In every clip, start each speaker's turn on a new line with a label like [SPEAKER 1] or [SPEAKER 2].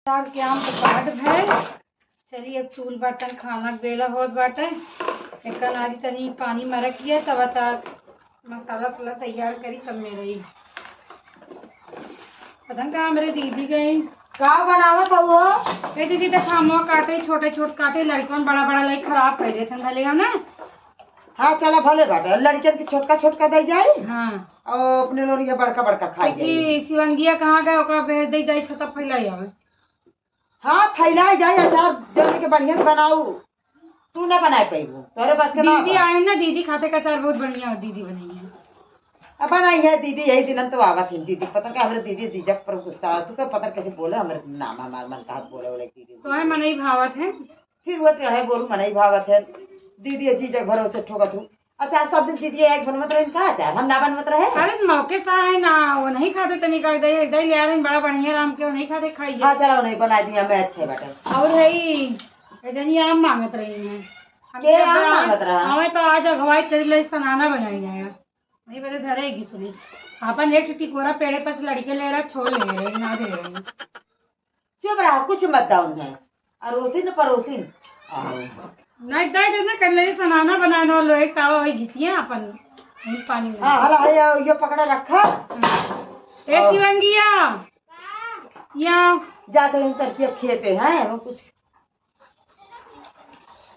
[SPEAKER 1] दाल के आम तो काट भे। चलिए अब चूल बर्तन खाना बेला होत बाटे। एक नारी तनी पानी में रखिए तब अचार मसाला सला तैयार करी तब मेरे ही पता कहाँ मेरे दीदी गई
[SPEAKER 2] का बनावत हो वो?
[SPEAKER 1] कही दीदी तो खामो काटे छोटे छोटे काटे लड़कों बड़ा बड़ा लाई खराब कर देते भले हो ना।
[SPEAKER 2] हाँ चला भले बाटे लड़कियन के छोटका छोटका दे जाई।
[SPEAKER 1] हाँ
[SPEAKER 2] और अपने लोग ये बड़का बड़का खाई जाई।
[SPEAKER 1] कि शिवंगिया कहाँ गए ओकरा भेज दे जाई छता फैलाई आवे।
[SPEAKER 2] हाँ फैलाई जाई अचार जल्दी के बढ़िया से बनाऊ। तू ना बनाए पाईबू तोरे बस के ना
[SPEAKER 1] दीदी आए ना दीदी खाते का अचार बहुत बढ़िया दीदी बनी है।
[SPEAKER 2] अब बनाई है दीदी यही दिन तो आवत है दीदी पता क्या हमारे दीदी दीजक पर गुस्सा तू तो पता कैसे बोले हमारे नाम हमार मन का बोले बोले दीदी
[SPEAKER 1] तो है मनई भावत है
[SPEAKER 2] फिर वो टेढ़े बोलू मनई भावत है दीदी जीजक भरोसे ठोकत हूँ। अच्छा सब दिन दीदी एक बनवत रहे का अचार हम ना बनवत रहे।
[SPEAKER 1] अरे मौके सा है ना वो नहीं खाते तनी कर दे इधर ले आ रहे बड़ा बढ़िया राम के वो नहीं खाते खाइए।
[SPEAKER 2] हाँ चलो नहीं बना दिया मैं अच्छे बाटे
[SPEAKER 1] और है इधर आम मांगत रही है
[SPEAKER 2] के आम मांगत रहा
[SPEAKER 1] हमें तो आज अगवाई कर ले सनाना बनाई जाएगा नहीं बता धरेगी सुनी अपन एक टिकोरा पेड़े पर से लड़के ले रहा छोड़ ले रहे ना दे रहे।
[SPEAKER 2] चुप रहा कुछ मत दाऊं है अरोसिन परोसिन
[SPEAKER 1] नहीं दे देना कर ले सनाना बनाने वाला एक तावा वही घिसिए अपन पानी में।
[SPEAKER 2] हाँ हला ये पकड़ा रखा
[SPEAKER 1] ए शिवंगिया या
[SPEAKER 2] जाते हैं तरकीब खेते हैं वो कुछ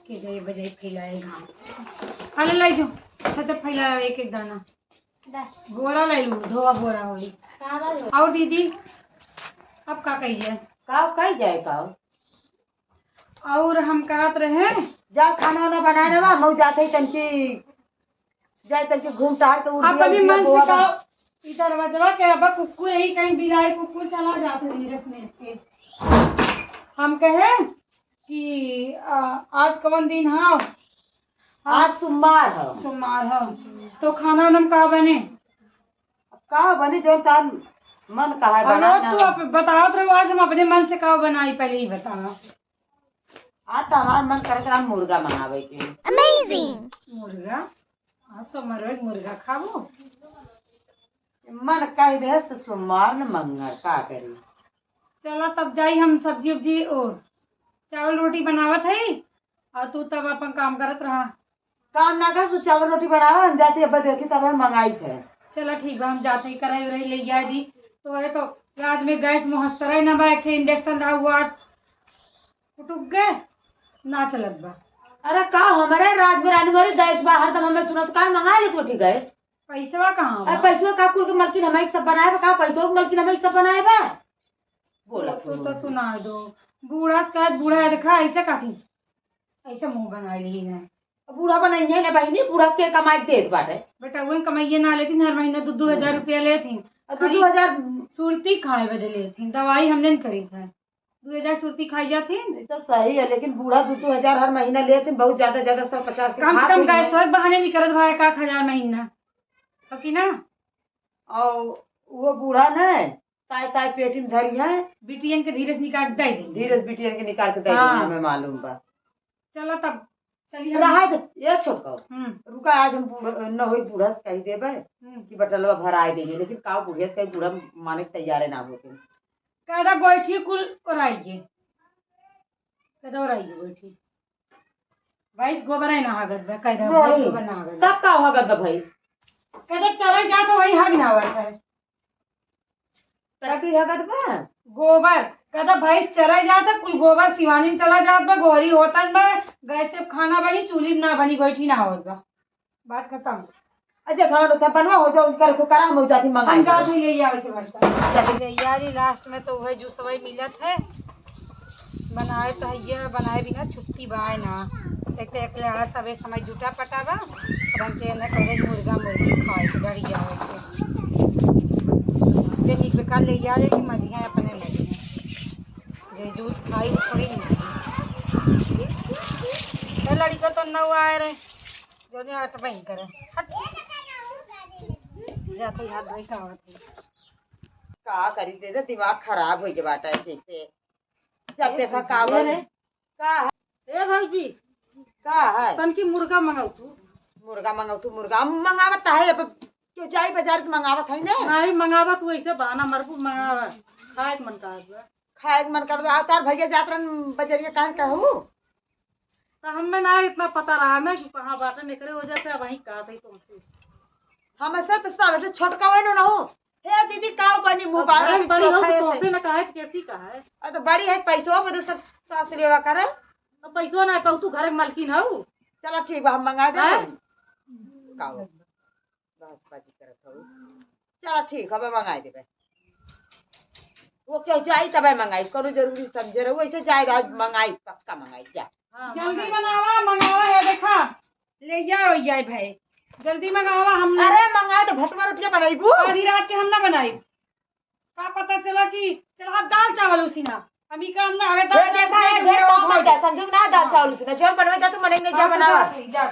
[SPEAKER 1] के जाए बजाई फैलाएगा अरे लाई जो छत फैलाया एक एक दाना बोरा लाई लू धोआ बोरा होली और दीदी अब का कहिए
[SPEAKER 2] काव कही जाए काव
[SPEAKER 1] और हम कहत रहे
[SPEAKER 2] जा खाना वाना बनाए ना मऊ जाते ही तनकी जाए तनकी घूम टहल के उड़
[SPEAKER 1] आप अभी मन से कहो इधर वजवा के अब कुकुर यही कहीं बिलाई कुकुर चला जाते नीरस में के हम कहे कि आज कौन दिन है
[SPEAKER 2] आज सोमवार है
[SPEAKER 1] सोमवार है तो खाना वाना का बने
[SPEAKER 2] का बने जो तान मन कहा है बनाना
[SPEAKER 1] तो आप बताओ तो आज हम अपने मन से का बनाई पहले ही बताओ।
[SPEAKER 2] आज तो हमारा मन करे हम मुर्गा मंगावे के
[SPEAKER 1] अमेजिंग मुर्गा आज सोमवार रोज मुर्गा खाबो
[SPEAKER 2] मन कह दे तो सोमवार न मंगल का करी।
[SPEAKER 1] चला तब जाई हम सब्जी उब्जी और चावल रोटी बनावत है और तू तब अपन काम करत रहा
[SPEAKER 2] काम ना कर तू चावल रोटी बनावा हम जाते अब देखी तब हम मंगाई थे।
[SPEAKER 1] चला ठीक है हम जाते ही कराई रही ले जाए दी तो है तो आज में गैस मुहस्सर ही ना बैठे इंडक्शन रहा हुआ टूट गए ना चलत बा।
[SPEAKER 2] अरे का हमारे रात में रानी वाली गैस बाहर तब हमें सुना तो का मंगा ले छोटी गैस
[SPEAKER 1] पैसा कहाँ बा?
[SPEAKER 2] पैसों का कुल के मलकिन हमें सब बनाए का पैसों के मलकिन हमें सब बनाए बा बोला
[SPEAKER 1] तो सुना दो बूढ़ा से कहा बूढ़ा देखा ऐसे काथी ऐसे मुंह बना ली है
[SPEAKER 2] बूढ़ा बनाई है ना बहनी बूढ़ा के कमाई देत बाटे
[SPEAKER 1] बेटा वही कमाइए ना लेती हर महीने 2-2 हजार रुपया लेती
[SPEAKER 2] 2000
[SPEAKER 1] सुरती खाए बदे लेती दवाई हमने नहीं करी था 2000 सुरती खाई जाती
[SPEAKER 2] तो सही है लेकिन बूढ़ा 2-2 हजार हर महीना लेते बहुत ज्यादा ज्यादा 150
[SPEAKER 1] कम से कम गैस बहाने नहीं करत भाई 1000 महीना तो कि ना।
[SPEAKER 2] और वो बूढ़ा न ताय ताय पेटी में धरी है
[SPEAKER 1] बिटियन के धीरे से निकाल दे दी
[SPEAKER 2] धीरज बिटियन के निकाल के दे
[SPEAKER 1] हाँ।
[SPEAKER 2] हमें मालूम बा
[SPEAKER 1] चला तब चलिए
[SPEAKER 2] रहा ये छोटका रुका आज हम न होई बूढ़ा से कही देबे कि बटलवा भराए देंगे लेकिन का बुढ़िया से कहीं बूढ़ा माने के तैयार ना होते
[SPEAKER 1] कहदा गोइठी कुल ओराइए कहदा ओराइए गोइठी भाई गोबर है ना हगत बा कहदा भाई गोबर ना हगत
[SPEAKER 2] तब का होगा ग भाई
[SPEAKER 1] कहदा चले जा तो वही हग ना वर है
[SPEAKER 2] तब तू हगत बा
[SPEAKER 1] गोबर कहता भाई चला जाता कुल गोबर सिवानी में चला जात बा गोहरी होतन बा गैस से खाना बनी चूल्ही ना बनी गोइठी ना होत बा बात खत्म।
[SPEAKER 2] अच्छा खाना तो बनवा हो जाओ कर को कराम हो जाती मंगाई
[SPEAKER 1] हम जात ही ले जावे थे बर्तन यारी लास्ट में तो वही जूस वही मिलत है बनाए तो ये बनाए बिना छुट्टी बाय ना एक तो एक लड़ा सबे समय जुटा पटा बा रंग के न करे मुर्गा मुर्गी खाए तो बढ़िया है जे निक बेकार ले जा कि मजिया अपने मजे जे जूस खाई थोड़ी नहीं तो लड़का तो न आए रहे जो ने हट बही करे हट जाते हाथ धोई का आवत
[SPEAKER 2] का करी दे दे दिमाग खराब हो के बाटा जैसे जब देखा का बोले का ए भौजी का है
[SPEAKER 1] तन की मुर्गा मंगाऊ तू
[SPEAKER 2] मुर्गा मंगावत है अब क्यों जाई बाजार से मंगावत है ने
[SPEAKER 1] नहीं मंगावा तू ऐसे बहाना मरबू मंगावा खाए मन का
[SPEAKER 2] खाए के मन कर दो तार भैया जात रहन बजरिया कान कहू
[SPEAKER 1] तो हमें ना इतना पता रहा ना कि कहाँ बाटे निकले वजह से वही कहा थी तुमसे।
[SPEAKER 2] हम ऐसे तो सब छोटका वही ना हो हे दीदी काव बनी मुंह बाहर
[SPEAKER 1] अब बड़ी हो तो तुमसे ना कहा कैसी कहा है।
[SPEAKER 2] तो बड़ी है पैसों में सब सास लेवा करे
[SPEAKER 1] तो पैसों ना पाऊ तू घर में मालकिन हो।
[SPEAKER 2] चलो ठीक बा हम मंगा दे काव बस बाजी करत हो चलो ठीक है मंगा देबे वो क्यों जाई तबे मंगाई करो जरूरी समझे रहो वैसे जाए आज मंगाई पक्का मंगाई जा
[SPEAKER 1] जल्दी मंगावा है देखा ले जाओ जाए भाई जल्दी मंगावा हम
[SPEAKER 2] अरे मंगा तो भटवा रोटियां बनाईबू
[SPEAKER 1] आधी रात के हम ना बनाई का पता चला कि चला आप दाल चावल उसी ना हम ही काम ना आगे दाल
[SPEAKER 2] देखा है ढेर काम होता है संजू ना दाल चावल उसी ना जोर बनवे जा तू मनेंगे जा बनावा जा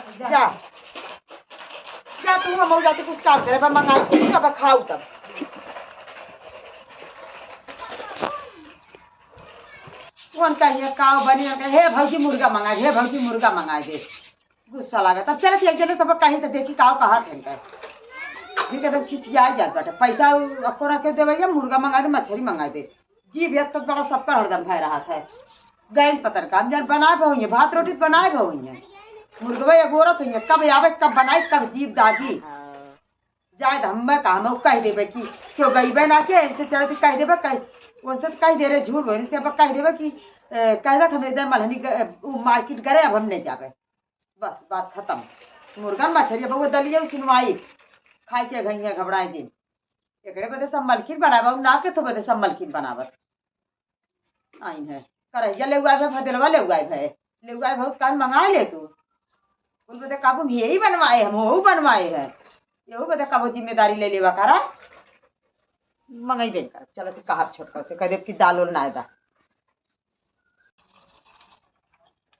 [SPEAKER 2] जा तू हम जाते कुछ काम करे पर मंगा के सब खाऊ तब कौन कहिए काव बनी हे भौजी मुर्गा मंगा दे हे भौजी मुर्गा मंगा दे गुस्सा लगा तब चलत एक जने सब कही तो देखी काव कहा थे जी एकदम खिसिया जात बाटे पैसा कोना के देवे या मुर्गा मंगा दे मछली मंगा दे जी भेत तो बड़ा सबका हरदम भय रहा था गैन पतर काम जन बनाए बहु भात रोटी बनाए बहु मुर्गवा एक औरत हुई कब आवे कब बनाई कब जीव दागी जाए हम काम कह देवे कि क्यों गईबे ना के इनसे चलते कह देवे कह उनसे कह दे रहे झूठ होने से अब कह देवे कि कह दे हमें मलहनी मार्केट करे अब हम नहीं जावे बस बात खत्म मुर्गा मछली अब वो दलिए सुनवाई खाए के गई घबराए जी एकरे बदे सब मलखिन बनावा ना के तो बदे सब मलखिन बनावत आई है करैया ले उगाए भाई भदलवा ले उगाए बहुत कान मंगाए ले तू उन बदे काबू यही बनवाए हम वो बनवाए है यही बदे काबू जिम्मेदारी ले लेवा करा मंगाई बेन कर चलो तो कहा छोटका से कह दे कि दाल उल ना दा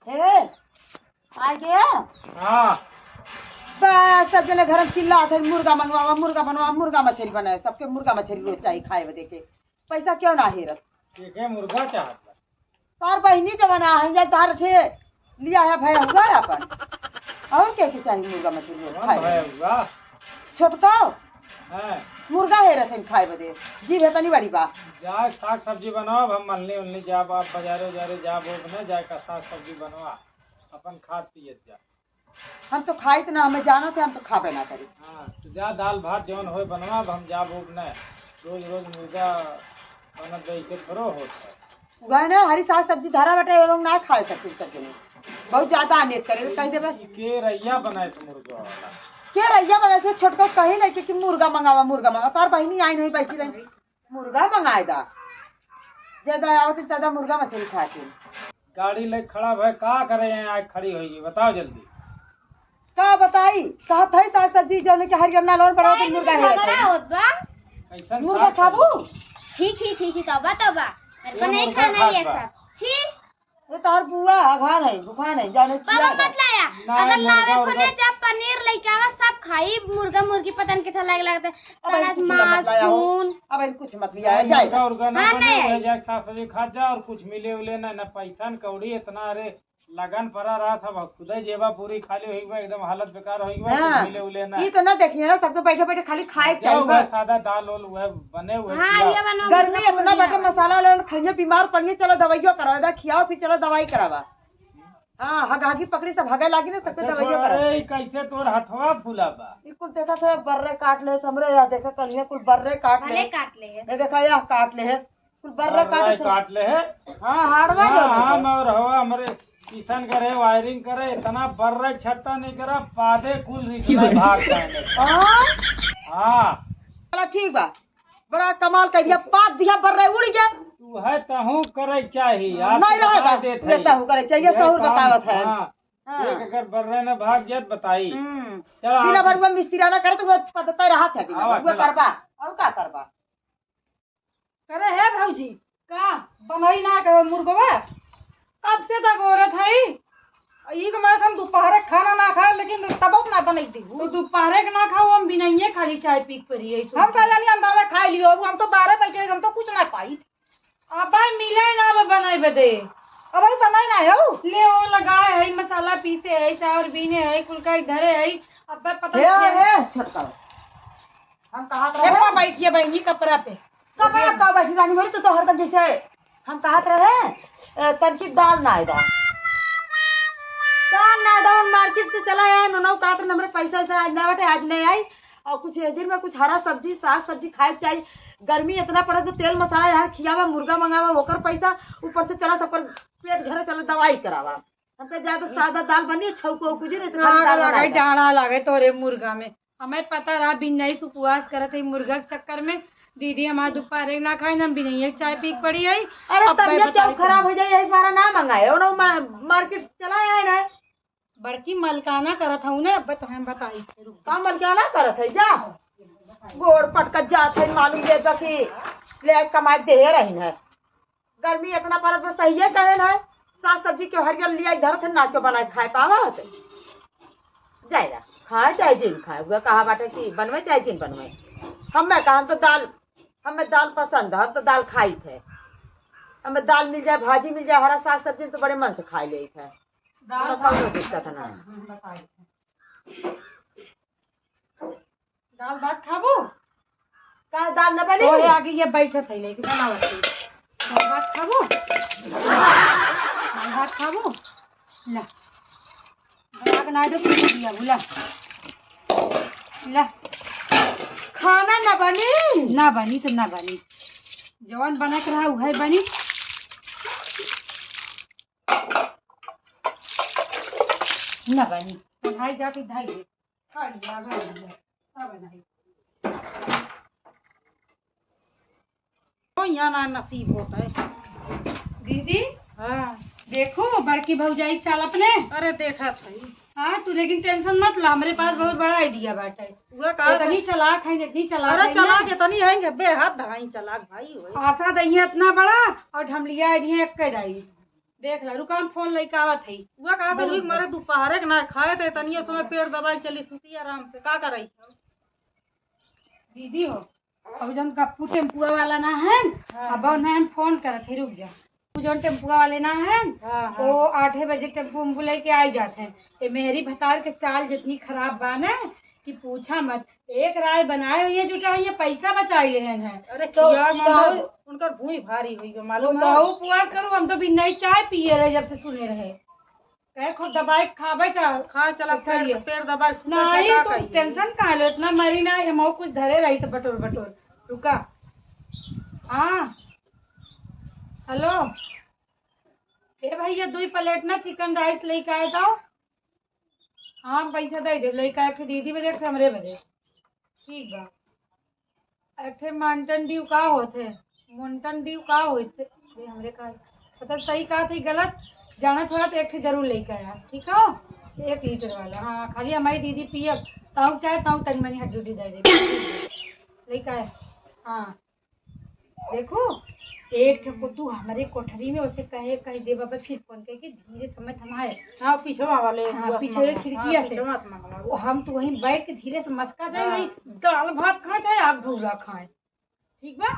[SPEAKER 2] हे आ गया
[SPEAKER 3] हाँ
[SPEAKER 2] बस सब जने घर में चिल्ला थे मुर्गा मंगवावा मुर्गा बनवा मुर्गा मछली बनाए सबके मुर्गा मछली रोज चाहिए खाए बदे के पैसा क्यों ना हेरत
[SPEAKER 3] ठीक है मुर्गा चाहता
[SPEAKER 2] तार बहनी जमाना है या तार ठे लिया है भाई हुआ है अपन और क्या के चाहिए मुर्गा मछली रोज खाए
[SPEAKER 3] हुआ
[SPEAKER 2] छोटका
[SPEAKER 3] है
[SPEAKER 2] मुर्गा हेरत है खाए बदे जी भेतनी बड़ी बा
[SPEAKER 3] जा साग सब्जी बनाओ हम मलनी उलनी जाब आप बाजारे उजारे जाब न जाए का साग सब्जी बनवा अपन खाद पियत जा
[SPEAKER 2] हम तो खाई तो ना हमें जाना थे हम तो खाबे ना करी
[SPEAKER 3] हाँ तो जा दाल भात जौन हो बनवा हम जाब न रोज रोज मुर्गा बनत ऐसे थोड़ो होता
[SPEAKER 2] वह ना हरी साग सब्जी धरा बटे ये लोग ना खाए सकते सब बहुत ज्यादा अनेक करे कह देवे
[SPEAKER 3] के रैया बनाए तो मुर्गा वाला
[SPEAKER 2] के रैया बने से छोटका कही नहीं कि मुर्गा मंगावा तार बहनी आई नहीं बैठी रही मुर्गा मंगाए दा ज्यादा आवत ज्यादा मुर्गा मछली खाती
[SPEAKER 3] गाड़ी ले खड़ा भाई का करे हैं आज खड़ी होगी बताओ जल्दी
[SPEAKER 2] का बताई कहत है साग सब्जी जो के हरियर ना लोन पड़ा तो मुर्गा है
[SPEAKER 3] कैसा
[SPEAKER 2] मुर्गा खाबू
[SPEAKER 4] छी छी छी छी तौबा तौबा मेरे को नहीं खाना ये सब छी
[SPEAKER 2] ये तार बुआ अघान है बुखान है जाने
[SPEAKER 4] बाबा मत लाया अगर लावे कोने जब पनीर लेके आवा सब खाई मुर्गा मुर्गी पता नहीं कितना लाग लगता है सड़क मांस खून
[SPEAKER 2] अब इन कुछ मत लिया जाए
[SPEAKER 3] मुर्गा ना
[SPEAKER 4] हाँ,
[SPEAKER 3] बने
[SPEAKER 4] नहीं।
[SPEAKER 3] हो जाए साग सब्जी खा जा और कुछ मिले उले ना न पैसा न कौड़ी इतना अरे लगन पड़ा रहा था खुद ही जेबा पूरी खाली होई बा एकदम हालत बेकार होई बा
[SPEAKER 2] हाँ।
[SPEAKER 3] कुछ मिले उले ना
[SPEAKER 2] ये तो ना देखिए ना सबको बैठे बैठे खाली खाए के चाहिए
[SPEAKER 3] जाओ वह
[SPEAKER 2] बस
[SPEAKER 3] सादा दाल ओल वह बने हुए
[SPEAKER 4] हां
[SPEAKER 3] खिलाओ।
[SPEAKER 4] ये बनवा
[SPEAKER 2] गर्मी इतना बैठे मसाला वाला खाइए बीमार पड़िए चलो दवाइयों करवा दा खियाओ फिर चलो दवाई करावा हाँ हगागी पकड़ी सब हगे लागी ना सबके दवाइयों करा
[SPEAKER 3] अरे कैसे तोर हथवा फूला बा
[SPEAKER 2] ये कुल देखा थे बर्रे काट ले हमरे या देखा कलिया कुल बर्रे काट ले
[SPEAKER 4] भले काट ले
[SPEAKER 2] ये देखा यह काट ले है कुल बर्रे काट
[SPEAKER 3] काट ले है
[SPEAKER 2] हाँ हाड़वा जो
[SPEAKER 3] हाँ और हवा हमारे किशन करे वायरिंग करे इतना बर्रे छट्टा नहीं करा पादे कुल रिश्ता भाग जाने
[SPEAKER 2] हाँ
[SPEAKER 3] हाँ
[SPEAKER 2] चलो ठीक बा बड़ा कमाल कर दिया पात दिया बर्रे उड़ गया
[SPEAKER 3] तू है तहू करे चाहिए आप
[SPEAKER 2] नहीं
[SPEAKER 3] तो बता
[SPEAKER 2] रहेगा
[SPEAKER 3] देत
[SPEAKER 2] ये
[SPEAKER 3] हई।
[SPEAKER 2] तहु करे चाहिए
[SPEAKER 3] ये
[SPEAKER 2] सहूर
[SPEAKER 3] काम-
[SPEAKER 2] बतावत है
[SPEAKER 3] हाँ,
[SPEAKER 2] हाँ।
[SPEAKER 3] एक अगर बर्रे ने भाग जात बताई चलो
[SPEAKER 2] दिन भर में मिस्त्रीना करे तो वो पता रहा था दिन
[SPEAKER 3] आवा,
[SPEAKER 2] भर वो
[SPEAKER 3] चला।
[SPEAKER 2] करबा और का करबा करे है भौजी
[SPEAKER 1] का बनई ना के मुर्गवा कब से तक औरत है
[SPEAKER 2] ई के मैं हम दोपहर खाना ना खाए लेकिन तब ना बनै दी
[SPEAKER 1] तो दोपहर के ना खाओ हम बिनाइए खाली चाय पी के परी
[SPEAKER 2] हम का जानी अंदर में खा लियो हम तो बाहर बैठे हम तो कुछ ना पाई
[SPEAKER 1] अब मिले ना अब बनाए बदे
[SPEAKER 2] अब ही बनाई ना हो
[SPEAKER 1] ले वो लगाए है मसाला पीसे है चावल बीने है कुलका धरे है अब पता
[SPEAKER 2] है छोटका हम कहा
[SPEAKER 1] हेपा बैठिए बहनी कपड़ा पे
[SPEAKER 2] कपड़ा का बैठी रानी भरी तो हरदम जैसे हम कहत रहे तनकी दाल ना दा मार्केट से चला आया नो कहत रहे हमरे पैसा वैसा आज ना बटे आज नहीं आई और कुछ दिन में कुछ हरा सब्जी साग सब्जी खाए के चाहिए। गर्मी इतना पड़े तो तेल मसाला यार खियावा मुर्गा मंगावा ओकर पैसा ऊपर से चला सब पर पेट झरे चला दवाई करावा। हमके ज्यादा सादा दाल बनी छौको कुछ नहीं
[SPEAKER 1] डाढ़ा लगे तोरे मुर्गा में। हमें पता रहा बिनाई से उपवास करत है मुर्गा के चक्कर में। दीदी हमारे दोपहर ना खाए ना बिनाई चाय पी पड़ी आई।
[SPEAKER 2] अरे तबियत क्यों खराब हो जाए एक बार ना मंगाए मार्केट से चला आए ना
[SPEAKER 1] बड़की मलकाना करत हूँ ना। अब तो हम बताई
[SPEAKER 2] का मलकाना करत है जा गोड़ पटक जात है मालूम दे दो कि ले कमाई दे रही है। गर्मी इतना पड़त में सही है कहे ना साग सब्जी के हरियर लिया इधर थे ना क्यों बनाए खाए पावा जाएगा खाए चाहे जिन खाए हुआ कहा बाटे कि बनवे चाहे जिन बनवे। हमें कहा हमें दाल पसंद है हम तो दाल खाई थे। हमें दाल मिल जाए भाजी मिल जाए हरा साग सब्जी तो बड़े मन से खा ले थे। दिक्कत ना
[SPEAKER 1] दाल भात खाबो
[SPEAKER 2] का दाल न बनी
[SPEAKER 1] और आगे ये बैठे थे लेके बनावत थी। दाल भात खाबो दाल भात खाबो ला बना के ना दो दिया बुला ला
[SPEAKER 2] खाना न बनी
[SPEAKER 1] ना बनी तो ना बनी जवान बना के रहा वही बनी। ना बनी ढाई जाके ढाई दे खा लिया बनाई
[SPEAKER 2] यहाँ ना नसीब होता है
[SPEAKER 1] दीदी।
[SPEAKER 2] हाँ
[SPEAKER 1] देखो बड़की भौजाई चाल अपने।
[SPEAKER 2] अरे देखा सही
[SPEAKER 1] हाँ तू लेकिन टेंशन मत ला हमारे पास बहुत बड़ा आइडिया बाटे।
[SPEAKER 2] वो कहा
[SPEAKER 1] इतनी चलाक है इतनी चलाक
[SPEAKER 2] अरे चला के तनी है बेहद ढाई चलाक भाई होए।
[SPEAKER 1] आशा दही इतना बड़ा और ढमलिया दिए एक के दाई देख ला रुका हम फोन लेके आवत है।
[SPEAKER 2] वो कहा था मारे दोपहर के ना खाए थे तनिया समय पेड़ दबाई चली सूती आराम से का करई
[SPEAKER 1] दीदी हो अब जन कप्पू टेम्पुआ वाला ना है अब ना फोन करत है रुक जा जो टेम्पुआ वाले ना है वो 8 बजे टेम्पू उम्पू लेके आ जाते हैं। ये मेहरी भतार के चाल जितनी खराब बा ना कि पूछा मत। एक राय बनाए हुई है जुटा हुई है पैसा बचाई ले हैं।
[SPEAKER 2] अरे
[SPEAKER 1] तो
[SPEAKER 2] उनका भूई भारी हुई मालूम
[SPEAKER 1] तो उपवास करो हम तो भी नहीं चाय पिए रहे जब से सुने रहे कहे खुद दबाई खावे चाल खा चला पेड़ दबाई नहीं तो टेंशन कहा लो इतना मरी ना हम कुछ धरे रही तो बटोर बटोर रुका। हाँ हेलो ए भैया 2 प्लेट ना चिकन राइस लेके आए जाओ। हाँ पैसा दे दे लेके आए दीदी बजे हमरे बजे ठीक बा। अठे माउंटेन ड्यू का होते माउंटेन ड्यू का होते हमरे का पता सही कहा थी गलत जाना थोड़ा तो एक जरूर लेके आया ठीक है 1 लीटर वाला। हाँ खाली हमारी दीदी पियब ताऊ चाहे ताऊ तनी मनी हड्डी दे दे लेके आए। हाँ देखो एक तू हमारे कोठरी में उसे कहे दे बाबा फिर फोन करके धीरे समय थमाए। हाँ पीछे वाले पीछे खिड़किया से हम तो वहीं बैठ के धीरे से मस्का जाए वहीं दाल भात खाए चाहे आग भूरा खाए ठीक बा।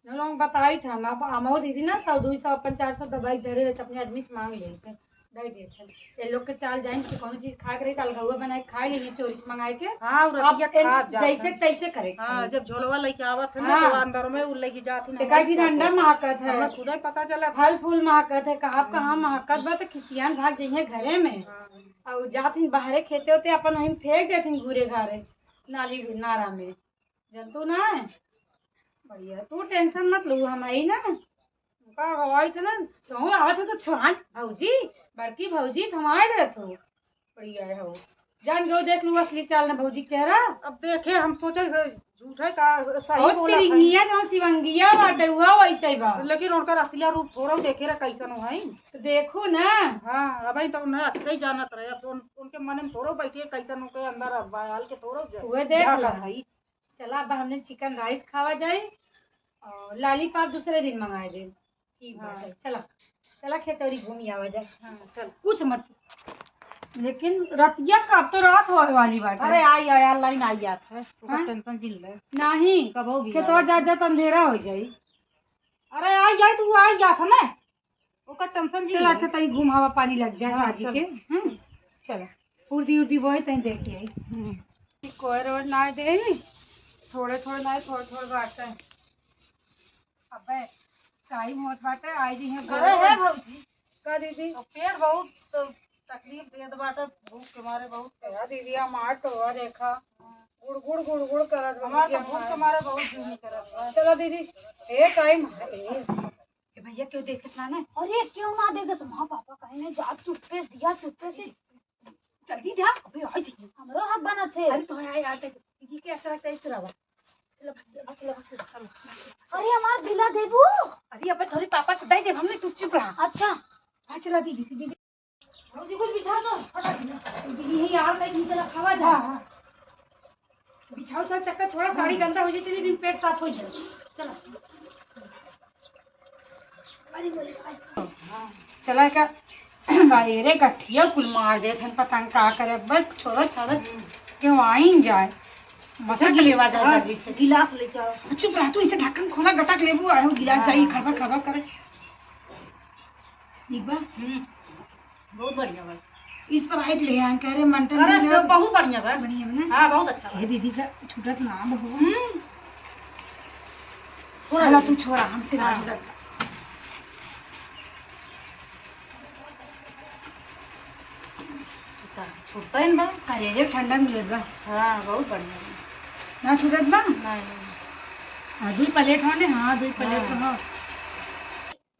[SPEAKER 1] लोग बताई था हम दीदी ना 100 200 400 दवाई धरे रहते अपने आदमी से मांग लेते दे देते ये लोग के चाल जाए कि कौन चीज खा करे अलगुआ बनाए खाए लेंगे चोरी से मंगाए के। हाँ जैसे तैसे करे। हाँ जब झोलवा लेके आवत है ना तो अंदर में उ लेके जाती ना एकाठी अंडा महकत है खुद ही पता चला फल फूल महकत है कहाँ महकत बा तो खिसियान भाग जाइए घरे में और जाती बाहरे खेते होते अपन वहीं फेंक देते घूरे घारे नाली नारा में जंतु ना है बढ़िया तू टेंशन मत लो हम आई ना हवाई थे ना तो आवत हो तो छुआन भौजी बड़की भौजी थमाए रहे तो बढ़िया है हो जान गो देख लू असली चाल ना भौजी चेहरा। अब देखे हम सोचे झूठे का सही बोला तिरंगिया जहाँ शिवंगिया बाटे हुआ वैसे ही बा लेकिन उनका असली रूप थोड़ा देखे रहा कैसन हो है तो देखो ना। हाँ अब तो उन्हें अच्छा ही जानत रहे अब उनके मन में थोड़ा बैठे कैसन हो अंदर बाल के थोड़ा देख चला अब हमने चिकन राइस खावा जाए और लॉलीपॉप दूसरे दिन मंगाए दे ठीक है। चला चला खेतौरी घूमी आवा जाए। हाँ चल कुछ मत लेकिन रतिया का अब तो रात होने वाली बात। अरे आई आया लाइन आई जात है टेंशन जिल ले नहीं कब होगी खेतौर जा तो अंधेरा हो जाई। अरे आई जाए तू आई जात ना ओका टेंशन जिल। चल अच्छा तई घूम हवा पानी लग जाए साजी के। चला उर्दी उर्दी बोए तई देखी आई कोई रोड ना दे थोड़े थोड़े ना थोड़े थोड़े बांटते हैं। अबे टाइम होत बाटे आई जी है
[SPEAKER 2] अरे है भौजी
[SPEAKER 1] का दीदी
[SPEAKER 2] तो पेट बहुत तकलीफ देत बाटे भूख के मारे बहुत
[SPEAKER 1] क्या दीदी हमार टोआ देखा गुड़ गुड़ गुड़ गुड़ करत बा
[SPEAKER 2] हमार तो
[SPEAKER 1] दीदी
[SPEAKER 2] भूख के
[SPEAKER 1] हमार।
[SPEAKER 2] मारे बहुत जूनी करत बा।
[SPEAKER 1] चलो दीदी ए टाइम है ए भैया क्यों देखे स्नान है
[SPEAKER 4] अरे क्यों ना देखे तो माँ पापा कहीं ने जा चुप्पे दिया चुप्पे से
[SPEAKER 1] जल्दी जा अभी आ जी
[SPEAKER 4] हमरो हक बना थे।
[SPEAKER 1] अरे तो आए आते दीदी के ऐसा लगता है चुरावा चलो चलो चलो चलो
[SPEAKER 4] अरे हमार बिला देबू।
[SPEAKER 1] अरे अब थोड़ी पापा को दे दे हमने तू चुप रहा
[SPEAKER 4] अच्छा
[SPEAKER 1] हाँ चला दीदी दीदी
[SPEAKER 2] भौजी कुछ बिछा दो फटा
[SPEAKER 1] दीदी यही यार मैं नीचे रखावा जा बिछाओ चल चक्कर छोड़ा साड़ी गंदा हो जाए चलिए दिन पेट साफ हो जाए चलो चला का अरे गठिया कुल मार दे थन पतंग का करे बस छोड़ो छोड़ो क्यों आई जाए मसा के लेवा जाए जल्दी से
[SPEAKER 4] गिलास लेके आओ।
[SPEAKER 1] चुप रह तू इसे ढक्कन खोला गटक लेबू आयो गिलास चाहिए खरबा खरबा करे ठीक बा
[SPEAKER 2] बहुत बढ़िया बा।
[SPEAKER 1] इस पर हाइट ले आए कह रहे मंटन
[SPEAKER 2] अरे जो बहुत बढ़िया बा।
[SPEAKER 1] बढ़िया है ना
[SPEAKER 2] हाँ बहुत अच्छा बा।
[SPEAKER 1] ये दीदी का छूटत ना बहु थोड़ा तू छोड़ा हमसे ना छूटत
[SPEAKER 2] छूटता ही बा।
[SPEAKER 1] अरे ये ठंडा मिलत बा
[SPEAKER 2] हाँ बहुत बढ़िया बा।
[SPEAKER 1] ना छूटत बा
[SPEAKER 2] नहीं
[SPEAKER 1] हाँ 2 प्लेट होने हाँ 2 प्लेट तो हाँ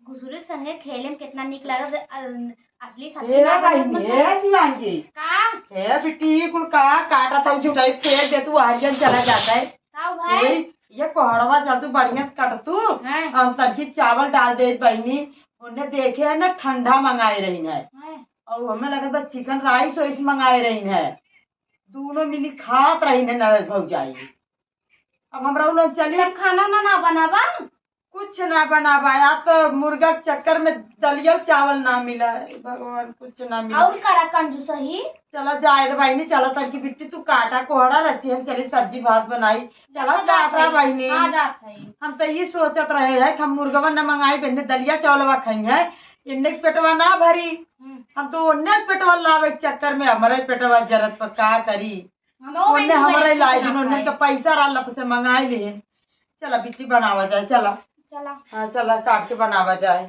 [SPEAKER 4] घुसुरी के संगे खेले में कितना निक लागत असली
[SPEAKER 2] ए
[SPEAKER 4] सब्जी ना
[SPEAKER 2] भाई
[SPEAKER 4] बनत
[SPEAKER 2] ए शिवांगी
[SPEAKER 4] का
[SPEAKER 2] ए बिट्टी कुल का काटा था छुटाई फेंक दे तू हरियन चला जाता है
[SPEAKER 4] का भाई
[SPEAKER 2] ए ये कोहड़वा चल तू बढ़िया से कट तू
[SPEAKER 4] हैं
[SPEAKER 2] हम तड़की चावल डाल दे बहनी उन्हें देखे है ना ठंडा मंगाई रही है
[SPEAKER 4] हैं
[SPEAKER 2] और हमें लगा था चिकन राइस वाइस मंगाई रही है दोनों मिली खात रही है नरस भौजाई अब हमरा उ लोग चली
[SPEAKER 4] तब खाना ना बनावा।
[SPEAKER 2] कुछ ना बना पाया तो मुर्गा के चक्कर में दलिया चावल ना मिला है भगवान कुछ ना मिला
[SPEAKER 4] और करा कंजू सही
[SPEAKER 2] चला जाए तो बहनी चला तड़की बिट्टी तू काटा कोहड़ा रची हम चली सब्जी भात बनाई चला काटा बहनी
[SPEAKER 4] आ जात है।
[SPEAKER 2] हम तो ये सोचत रहे है कि हम मुर्गवा न मंगाई पहले दलिया चावलवा खाई है इन्ने के पेटवा ना भरी हम तो उन्ने के पेटवा लावे के चक्कर में हमारे पेटवा जरूरत पर का करी उन्ने हमारे लाई दिन उन्ने के पैसा रहला से मंगाई लिए चला बिट्टी बनावा जाए चला
[SPEAKER 4] चला
[SPEAKER 2] हाँ चला काट के बनावा जाए